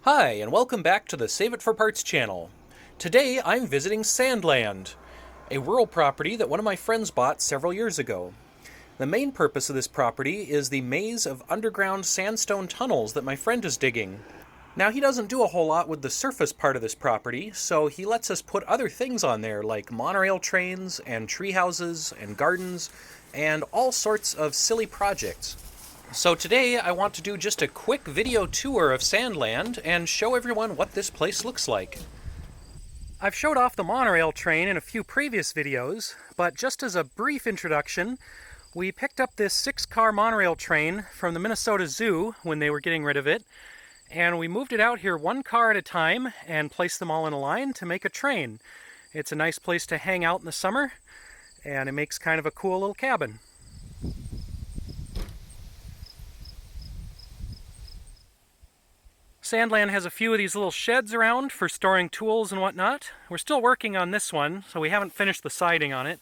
Hi, and welcome back to the Save It for Parts channel. Today I'm visiting Sandland, a rural property that one of my friends bought several years ago. The main purpose of this property is the maze of underground sandstone tunnels that my friend is digging. Now, he doesn't do a whole lot with the surface part of this property, so he lets us put other things on there like monorail trains and tree houses and gardens and all sorts of silly projects. So today I want to do just a quick video tour of Sandland and show everyone what this place looks like. I've showed off the monorail train in a few previous videos, but just as a brief introduction, we picked up this 6-car monorail train from the Minnesota Zoo when they were getting rid of it, and we moved it out here 1 car at a time and placed them all in a line to make a train. It's a nice place to hang out in the summer, and it makes kind of a cool little cabin. Sandland has a few of these little sheds around for storing tools and whatnot. We're still working on this one, so we haven't finished the siding on it.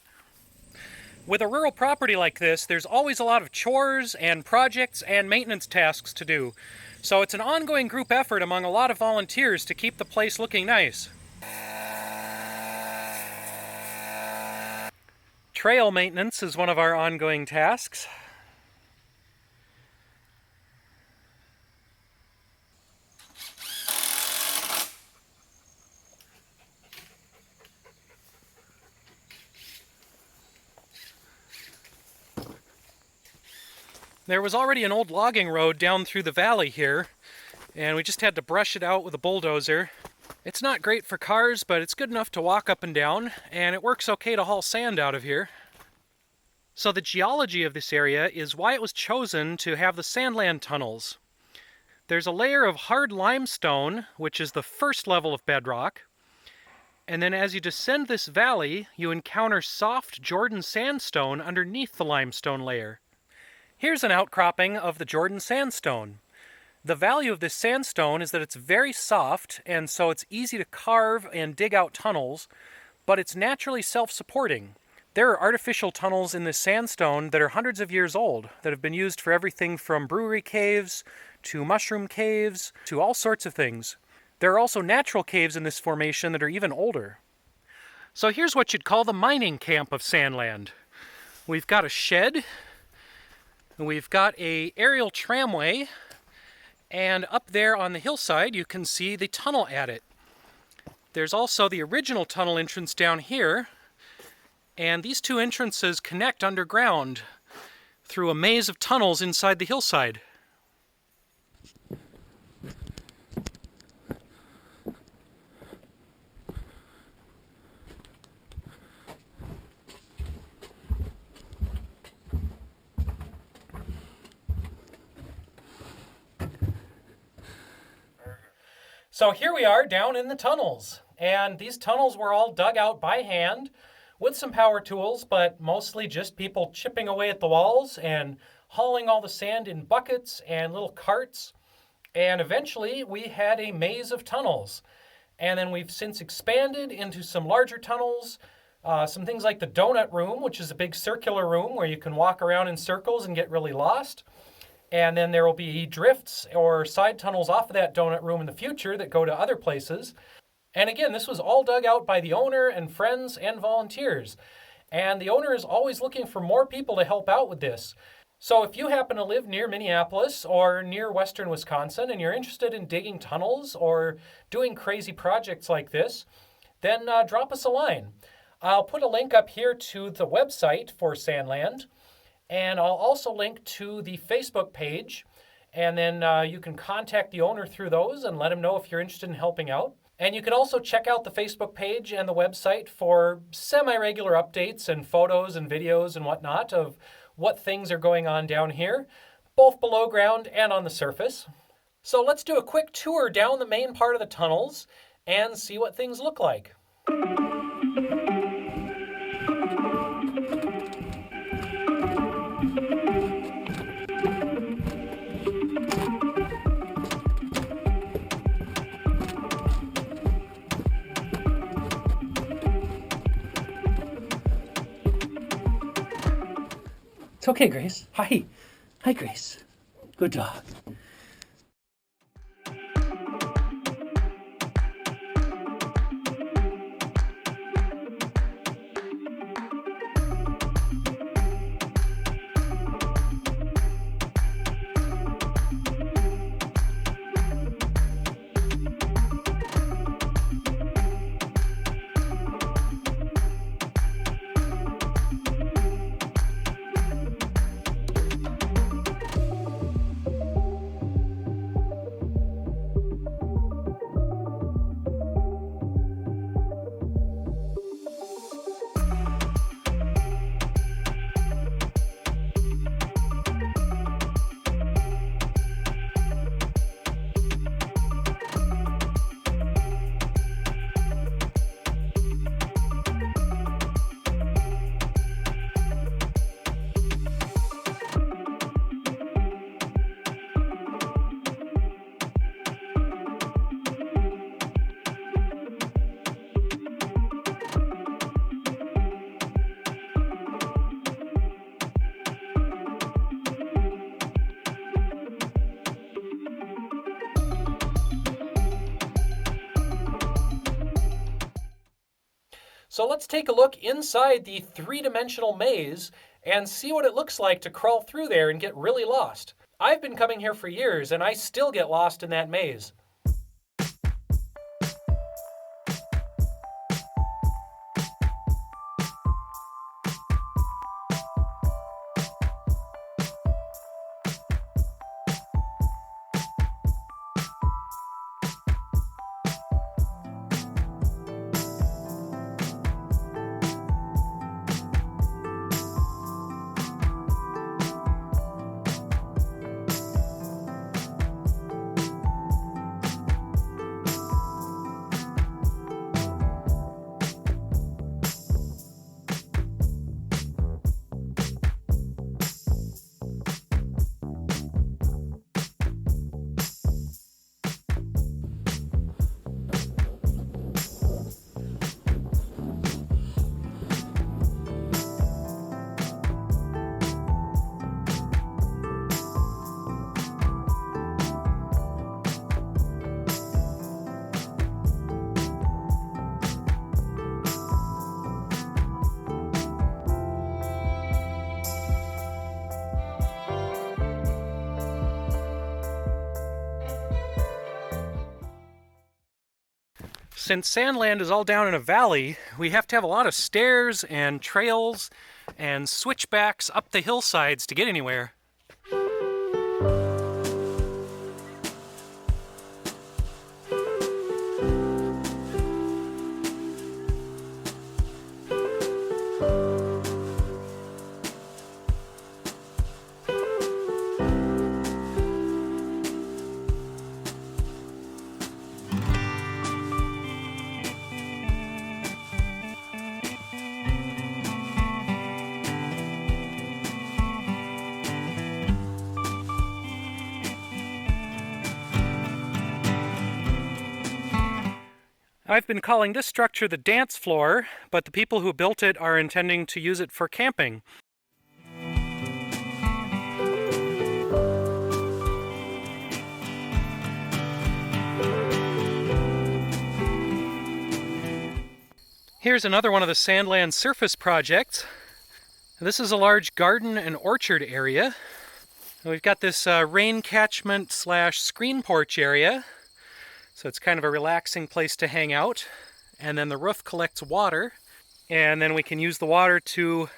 With a rural property like this, there's always a lot of chores and projects and maintenance tasks to do. So it's an ongoing group effort among a lot of volunteers to keep the place looking nice. Trail maintenance is one of our ongoing tasks. There was already an old logging road down through the valley here, and we just had to brush it out with a bulldozer. It's not great for cars, but it's good enough to walk up and down, and it works okay to haul sand out of here. So the geology of this area is why it was chosen to have the Sandland tunnels. There's a layer of hard limestone, which is the first level of bedrock, and then as you descend this valley, you encounter soft Jordan sandstone underneath the limestone layer. Here's an outcropping of the Jordan sandstone. The value of this sandstone is that it's very soft, and so it's easy to carve and dig out tunnels, but it's naturally self-supporting. There are artificial tunnels in this sandstone that are hundreds of years old, that have been used for everything from brewery caves, to mushroom caves, to all sorts of things. There are also natural caves in this formation that are even older. So here's what you'd call the mining camp of Sandland. We've got a shed. We've got an aerial tramway, and up there on the hillside you can see the tunnel at it. There's also the original tunnel entrance down here, and these two entrances connect underground through a maze of tunnels inside the hillside. So here we are down in the tunnels, and these tunnels were all dug out by hand with some power tools, but mostly just people chipping away at the walls and hauling all the sand in buckets and little carts. And eventually we had a maze of tunnels. And then we've since expanded into some larger tunnels, some things like the donut room, which is a big circular room where you can walk around in circles and get really lost. And then there will be drifts or side tunnels off of that donut room in the future that go to other places. And again, this was all dug out by the owner and friends and volunteers. And the owner is always looking for more people to help out with this. So if you happen to live near Minneapolis or near western Wisconsin and you're interested in digging tunnels or doing crazy projects like this, then drop us a line. I'll put a link up here to the website for Sandland. And I'll also link to the Facebook page, and then you can contact the owner through those and let him know if you're interested in helping out. And you can also check out the Facebook page and the website for semi-regular updates and photos and videos and whatnot of what things are going on down here, both below ground and on the surface. So let's do a quick tour down the main part of the tunnels and see what things look like. It's okay, Grace. Hi. Hi, Grace. Good dog. So let's take a look inside the three-dimensional maze and see what it looks like to crawl through there and get really lost. I've been coming here for years and I still get lost in that maze. Since Sandland is all down in a valley, we have to have a lot of stairs and trails and switchbacks up the hillsides to get anywhere. I've been calling this structure the dance floor, but the people who built it are intending to use it for camping. Here's another one of the Sandland surface projects. This is a large garden and orchard area. We've got this rain catchment slash screen porch area. So it's kind of a relaxing place to hang out. And then the roof collects water. And then we can use the water to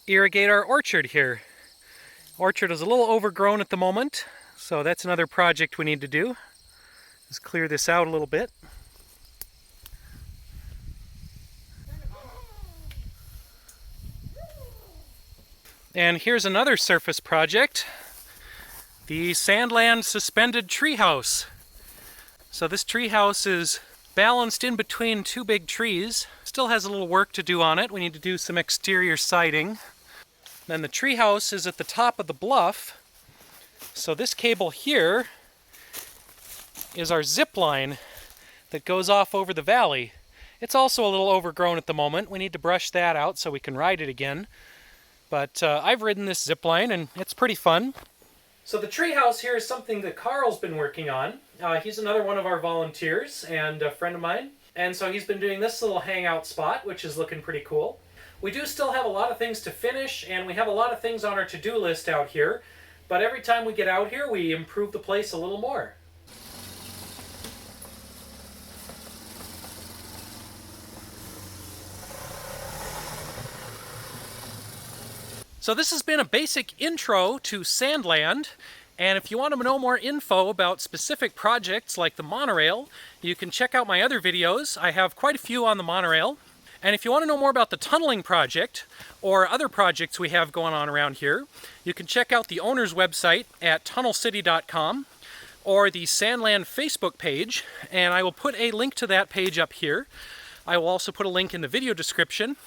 irrigate our orchard here. Orchard is a little overgrown at the moment, so that's another project we need to do. Let's clear this out a little bit. And here's another surface project. The Sandland suspended treehouse. So this treehouse is balanced in between two big trees. Still has a little work to do on it. We need to do some exterior siding. Then the treehouse is at the top of the bluff. So this cable here is our zip line that goes off over the valley. It's also a little overgrown at the moment. We need to brush that out so we can ride it again. But I've ridden this zip line and it's pretty fun. So the treehouse here is something that Carl's been working on. He's another one of our volunteers and a friend of mine. And so he's been doing this little hangout spot, which is looking pretty cool. We do still have a lot of things to finish, and we have a lot of things on our to-do list out here. But every time we get out here, we improve the place a little more. So this has been a basic intro to Sandland, and if you want to know more info about specific projects like the monorail, you can check out my other videos. I have quite a few on the monorail. And if you want to know more about the tunneling project or other projects we have going on around here, you can check out the owner's website at tunnelcity.com or the Sandland Facebook page, and I will put a link to that page up here. I will also put a link in the video description.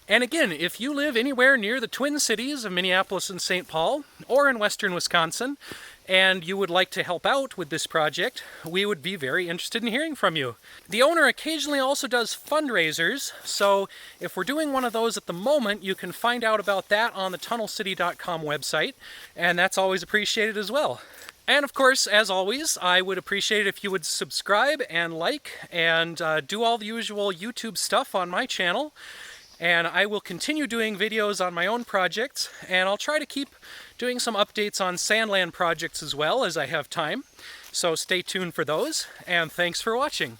And again, if you live anywhere near the Twin Cities of Minneapolis and St. Paul, or in western Wisconsin, and you would like to help out with this project, we would be very interested in hearing from you. The owner occasionally also does fundraisers, so if we're doing one of those at the moment, you can find out about that on the tunnelcity.com website, and that's always appreciated as well. And of course, as always, I would appreciate it if you would subscribe and like and do all the usual YouTube stuff on my channel. And I will continue doing videos on my own projects, and I'll try to keep doing some updates on Sandland projects as well as I have time. So stay tuned for those, and thanks for watching.